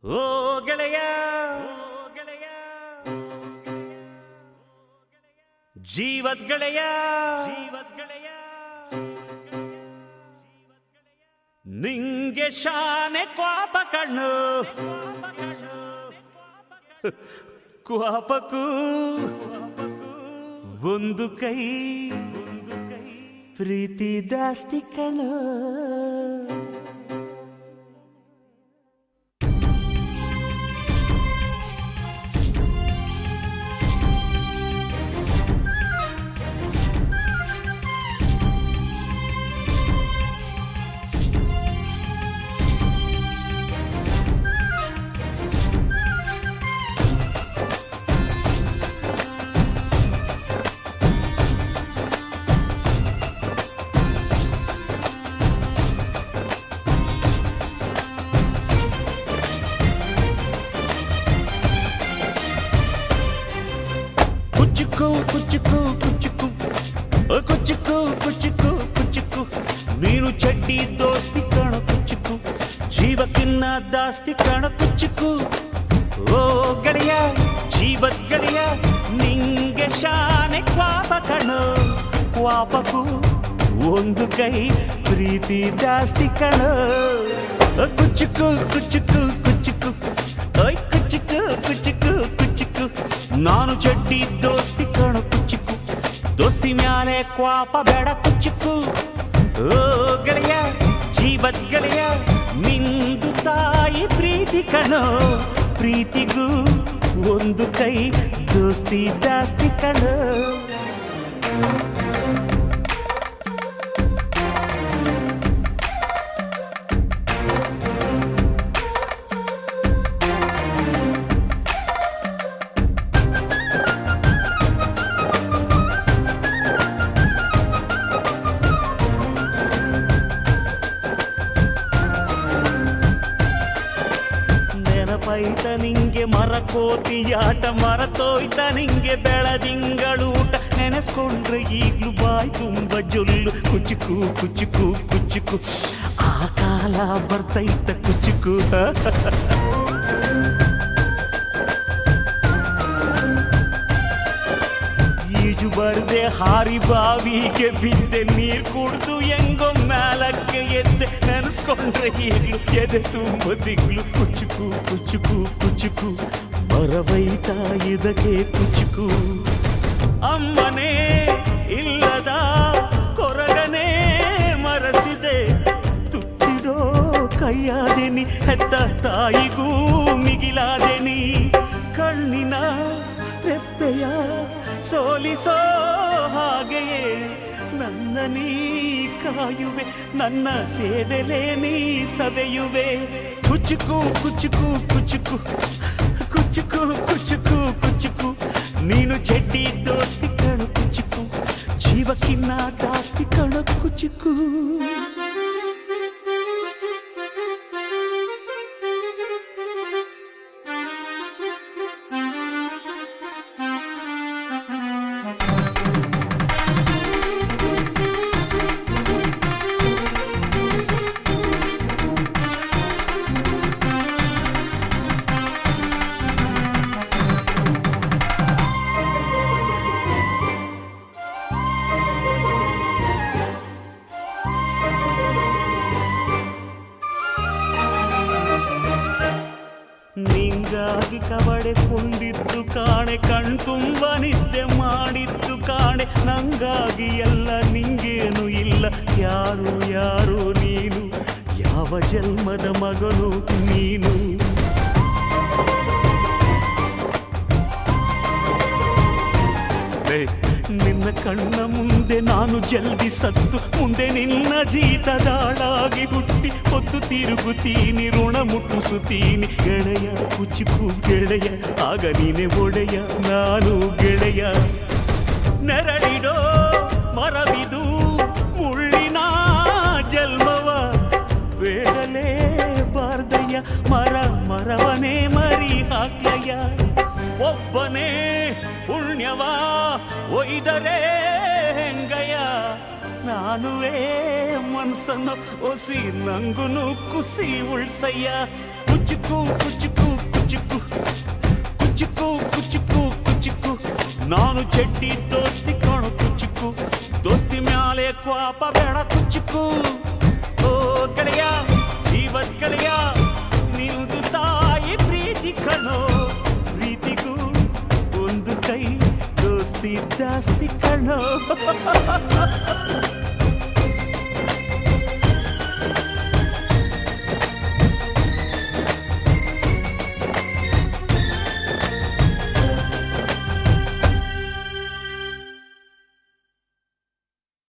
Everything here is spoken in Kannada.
ಓ ಗೆಳೆಯ ಜೀವದ್ ಗೆಳೆಯ ನಿಂಗೆ ಶಾನೆ ಕ್ವಾಪ ಕಣ್ಣು ಕ್ವಾಪಕ್ಕೂ ಒಂದು ಕೈ ಪ್ರೀತಿ ಜಾಸ್ತಿ ಕಣ್ಣು. ಕುಚ್ಚುಕು ಕುಚ್ಚುಕು ಕುಚ್ಚುಕು ಕುಚ್ಚುಕು ಕುಚ್ಚುಕು ಕುಚ್ಚುಕು ನೀನು ಚಡ್ಡಿ ದೋಸ್ತಿ ಕಾಣ ಕುಚ್ಚುಕು ಜೀವಕ್ಕಿನ್ನ ದಾಸ್ತಿ ಕಾಣ ಕುಚ್ಚುಕು. ಓ ಗೆಳೆಯ ಜೀವದ್ ಗೆಳೆಯ ನಿಂಗೆ ಶಾನೆ ಕ್ವಾಪ ಕಣೋ ಕ್ವಾಪಕ್ಕೂ ಒಂದು ಕೈ ಪ್ರೀತಿ ಜಾಸ್ತಿ ಕಣೋ. ಕುಚ್ಚುಕು ಕುಚ್ಚುಕು ಕುಚ್ಚುಕು ಓಯ್ ಕುಚ್ಚುಕು ಕುಚ್ಚುಕು ಕುಚ್ಚುಕು ನಾನು ಚಡ್ಡಿ ದೋಸ್ತಿ ಕಾಣು ಕುಚ್ಚುಕು ದೋಸ್ತಿ ಮ್ಯಾಲೆ ಕ್ವಾಪ ಬೇಡ ಕುಚ್ಚುಕು. ಓ ಗೆಳೆಯ ಜೀವದ್ ಗೆಳೆಯ ನಿಂದು ತಾಯಿ ಪ್ರೀತಿ ಕಣೋ ಪ್ರೀತಿಗೂ ಒಂದು ಕೈ ದೋಸ್ತಿ ಜಾಸ್ತಿ ಕಣೋ. ನೆನಪೈತ ನಿಂಗೆ ಮರಕೋತಿಯಾಟ ಮರತೋಯ್ತ ನಿಂಗೆ ಬೆಳದಿಂಗಳೂಟ ನೆನೆಸ್ಕೊಂಡ್ರೆ ಈಗ್ಲೂ ಬಾಯ್ ತುಂಬ ಜೊಲ್ಲು ಕುಚ್ಚುಕು ಕುಚ್ಚುಕು ಕುಚ್ಚುಕು ಆ ಕಾಲ ಬರ್ತೈತ ಕುಚ್ಚುಕು. ಈಜು ಬರ್ದೆ ಹಾರಿ ಬಾವಿಗೆ ಬಿದ್ದೆ ನೀರ್ ಕುಡ್ದು ಹೆಂಗೋ ಮ್ಯಾಲಕ್ಕೆ ಎದ್ದೆ ನೆನೆಸ್ಕೊಂಡ್ರೆ ಈಗ್ಲು ಎದೆ ತುಂಬ ದಿಗ್ಲು ಕುಚ್ಚುಕು ಕುಚ್ಚುಕು ಕುಚ್ಚುಕು ಬರವೈತ ಇದಕ್ಕೆ ಕುಚ್ಚುಕು. ಅಮ್ಮನೇ ಇಲ್ಲದ ಕೊರಗನೇ ಮರಸಿದೆ ತುತ್ತಿಡೋ ಕೈಯಾದೆನಿ ಹೆತ್ತ ತಾಯಿಗೂ ಮಿಗಿಲಾದೆನಿ ಕಣ್ಣಿನ ರೆಪ್ಪೆಯ ಸೋಲಿಸೋ ಹಾಗೆಯೇ ನನ್ನ ನೀ ಕಾಯುವೆ ನನ್ನ ಸೇವೆಲೆ ನೀ ಸವೆಯುವೆ. ಕುಚ್ಚುಕು ಕುಚ್ಚುಕು ಕುಚ್ಚುಕು ಕುಚ್ಚುಕು ಕುಚ್ಚುಕು ಕುಚ್ಚುಕು ನೀನು ಚಡ್ಡಿ ದೋಸ್ತಿ ಕಣು ಕುಚ್ಚುಕು ಜೀವಕ್ಕಿನ್ನ ದಾಸ್ತಿ ಕಣು ಕುಚ್ಚುಕು. ನಿಂಗಾಗಿ ಕವಡೆ ಕೊಂಡಿದ್ದು ಕಾಣೆ ಕಣ್ತುಂಬ ನಿದ್ದೆ ಮಾಡಿದ್ದು ಕಾಣೆ ನಂಗಾಗಿ ಎಲ್ಲ ನಿಂಗೇನು ಇಲ್ಲ ಯಾರು ಯಾರು ನೀನು ಯಾವ ಜನ್ಮದ ಮಗನು ನೀನು. ನಿನ್ನ ಕಣ್ಣ ಮುಂದೆ ನಾನು ಜಲ್ದಿ ಸತ್ತು ಮುಂದೆ ನಿನ್ನ ಜೀತದಾಳಾಗಿ ಹುಟ್ಟಿ ಹೊತ್ತು ತಿರುಗುತ್ತೀನಿ ಋಣ ಮುಟ್ಟಿಸುತ್ತೀನಿ ಗೆಳೆಯ ಕುಚ್ಚುಕು ಗೆಳೆಯ ಆಗ ನೀನೆ ಒಡೆಯ ನಾನು ಗೆಳೆಯ. ನೆರಳಿಡೋ ಮರವಿದು ಮುಳ್ಳಿನ ಜನ್ಮವ ಬೇಡಲೇ ಬಾರ್ದಯ್ಯ ಮರ ಮರವನೇ ಮರಿ ಹಾಕ್ಲಯ್ಯ ಒಬ್ಬನೇ ಪುಣ್ಯವ ಒಯ್ದರೆ ಹೆಂಗಯ್ಯ ನಾನುವೇ ಮನ್ಸನ್ನು ಒಸಿ ನಂಗುನು ಕುಸಿ ಉಳ್ಸಯ್ಯ. ಕುಚುಕು ಕುಚುಕು ಕುಚುಕು ಕುಚುಕು ಕುಚುಕು ಕುಚುಕು ನಾನು ಚಡ್ಡಿ ದೋಸ್ತಿ ಕಾಣು ಕುಚುಕು ದೋಸ್ತಿ ಮ್ಯಾಲೆ ಕ್ವಾಪ ಬೇಡ ಕುಚುಕು ಓ ಗೆಳೆಯ ಜೀವದ್ ಗೆಳೆಯ ನಿಂದು ತಾಯಿ ಪ್ರೀತಿ ಕಣೋ ಪ್ರೀತಿಗೂ ಒಂದು ಕೈ ದೋಸ್ತಿ ಜಾಸ್ತಿ ಕಣೋ